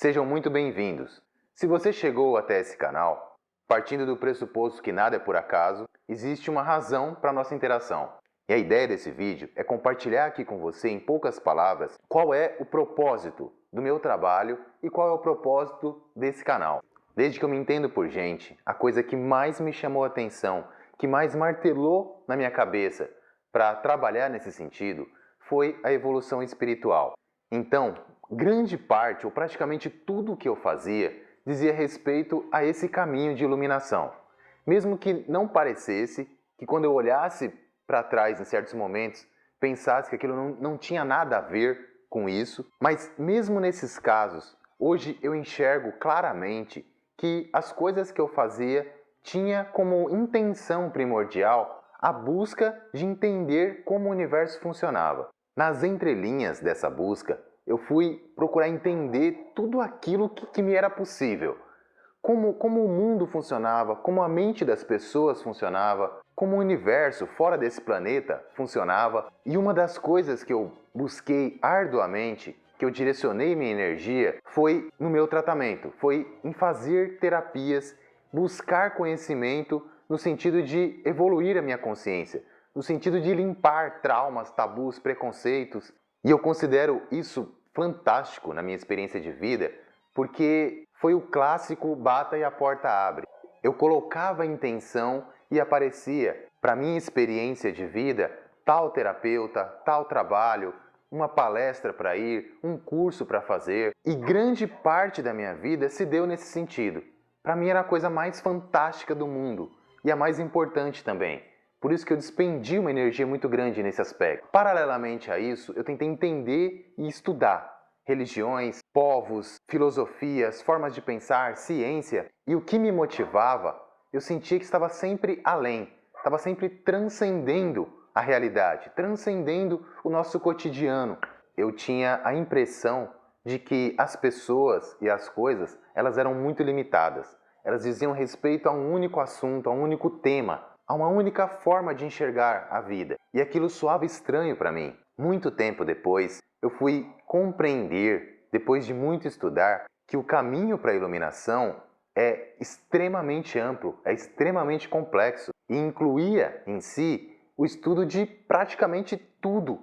Sejam muito bem-vindos. Se você chegou até esse canal, partindo do pressuposto que nada é por acaso, existe uma razão para a nossa interação. E a ideia desse vídeo é compartilhar aqui com você, em poucas palavras, qual é o propósito do meu trabalho e qual é o propósito desse canal. Desde que eu me entendo por gente, a coisa que mais me chamou a atenção, que mais martelou na minha cabeça para trabalhar nesse sentido, foi a evolução espiritual. Então, grande parte, ou praticamente tudo o que eu fazia, dizia respeito a esse caminho de iluminação. Mesmo que não parecesse, que quando eu olhasse para trás em certos momentos, pensasse que aquilo não tinha nada a ver com isso, mas mesmo nesses casos, hoje eu enxergo claramente que as coisas que eu fazia tinha como intenção primordial a busca de entender como o universo funcionava. Nas entrelinhas dessa busca, eu fui procurar entender tudo aquilo que me era possível. Como o mundo funcionava, como a mente das pessoas funcionava, como o universo fora desse planeta funcionava. E uma das coisas que eu busquei arduamente, que eu direcionei minha energia, foi no meu tratamento, foi em fazer terapias, buscar conhecimento no sentido de evoluir a minha consciência, no sentido de limpar traumas, tabus, preconceitos. E eu considero isso fantástico na minha experiência de vida, porque foi o clássico bata e a porta abre. Eu colocava a intenção e aparecia, para minha experiência de vida, tal terapeuta, tal trabalho, uma palestra para ir, um curso para fazer. E grande parte da minha vida se deu nesse sentido. Para mim era a coisa mais fantástica do mundo e a mais importante também. Por isso que eu despendi uma energia muito grande nesse aspecto. Paralelamente a isso, eu tentei entender e estudar religiões, povos, filosofias, formas de pensar, ciência. E o que me motivava, eu sentia que estava sempre além, estava sempre transcendendo a realidade, transcendendo o nosso cotidiano. Eu tinha a impressão de que as pessoas e as coisas, elas eram muito limitadas. Elas diziam respeito a um único assunto, a um único tema, a uma única forma de enxergar a vida. E aquilo soava estranho para mim. Muito tempo depois, eu fui compreender, depois de muito estudar, que o caminho para a iluminação é extremamente amplo, é extremamente complexo e incluía em si o estudo de praticamente tudo.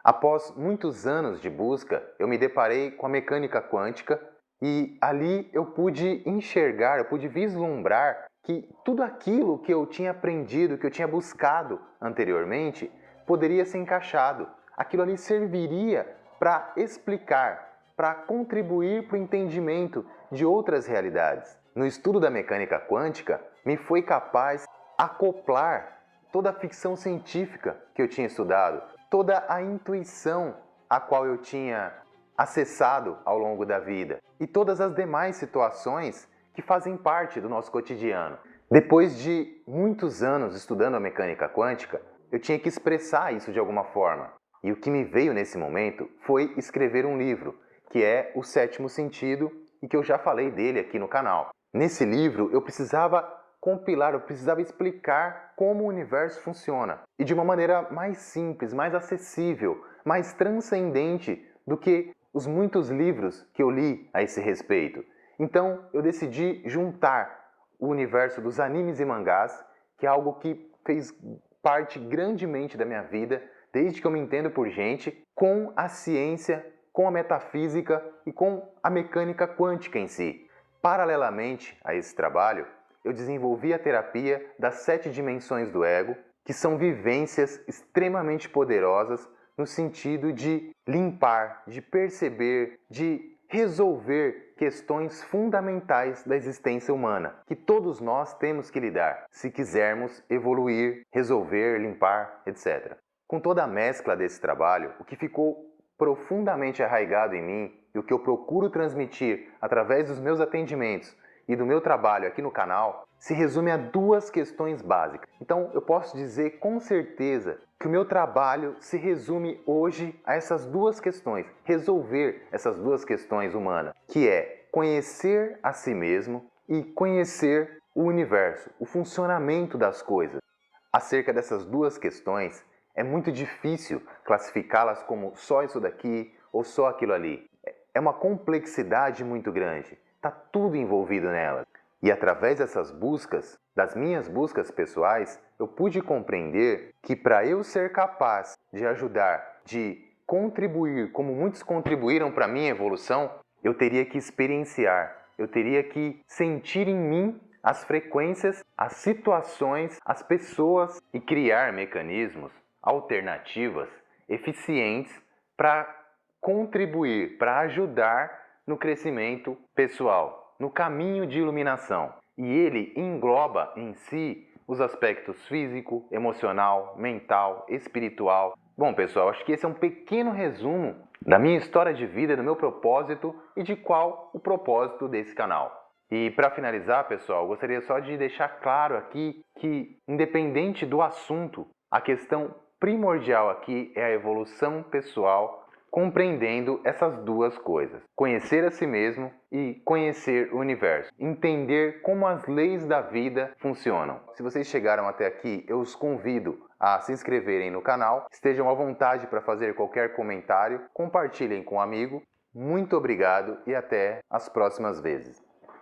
Após muitos anos de busca, eu me deparei com a mecânica quântica e ali eu pude enxergar, eu pude vislumbrar que tudo aquilo que eu tinha aprendido, que eu tinha buscado anteriormente, poderia ser encaixado. Aquilo ali serviria para explicar, para contribuir para o entendimento de outras realidades. No estudo da mecânica quântica, me foi capaz acoplar toda a ficção científica que eu tinha estudado, toda a intuição a qual eu tinha acessado ao longo da vida e todas as demais situações que fazem parte do nosso cotidiano. Depois de muitos anos estudando a mecânica quântica, eu tinha que expressar isso de alguma forma. E o que me veio nesse momento foi escrever um livro, que é O Sétimo Sentido, e que eu já falei dele aqui no canal. Nesse livro eu precisava compilar, eu precisava explicar como o universo funciona. E de uma maneira mais simples, mais acessível, mais transcendente do que os muitos livros que eu li a esse respeito. Então eu decidi juntar o universo dos animes e mangás, que é algo que fez parte grandemente da minha vida, desde que eu me entendo por gente, com a ciência, com a metafísica e com a mecânica quântica em si. Paralelamente a esse trabalho, eu desenvolvi a terapia das 7 dimensões do ego, que são vivências extremamente poderosas no sentido de limpar, de perceber, de resolver questões fundamentais da existência humana, que todos nós temos que lidar, se quisermos evoluir, resolver, limpar, etc. Com toda a mescla desse trabalho, o que ficou profundamente arraigado em mim e o que eu procuro transmitir através dos meus atendimentos e do meu trabalho aqui no canal, se resume a 2 questões básicas. Então eu posso dizer com certeza que o meu trabalho se resume hoje a essas 2 questões, resolver essas 2 questões humanas, que é conhecer a si mesmo e conhecer o universo, o funcionamento das coisas. Acerca dessas 2 questões, é muito difícil classificá-las como só isso daqui ou só aquilo ali. é uma complexidade muito grande. Está tudo envolvido nelas. E através dessas buscas, das minhas buscas pessoais, eu pude compreender que para eu ser capaz de ajudar, de contribuir, como muitos contribuíram para a minha evolução, eu teria que experienciar, eu teria que sentir em mim as frequências, as situações, as pessoas e criar mecanismos, alternativas, eficientes para contribuir, para ajudar no crescimento pessoal, no caminho de iluminação. E ele engloba em si os aspectos físico, emocional, mental, espiritual. Bom, pessoal, acho que esse é um pequeno resumo da minha história de vida, do meu propósito e de qual o propósito desse canal. E para finalizar, pessoal, gostaria só de deixar claro aqui que, independente do assunto, a questão primordial aqui é a evolução pessoal, compreendendo essas duas coisas: conhecer a si mesmo e conhecer o universo, entender como as leis da vida funcionam. Se vocês chegaram até aqui, eu os convido a se inscreverem no canal, estejam à vontade para fazer qualquer comentário, compartilhem com um amigo. Muito obrigado e até as próximas vezes.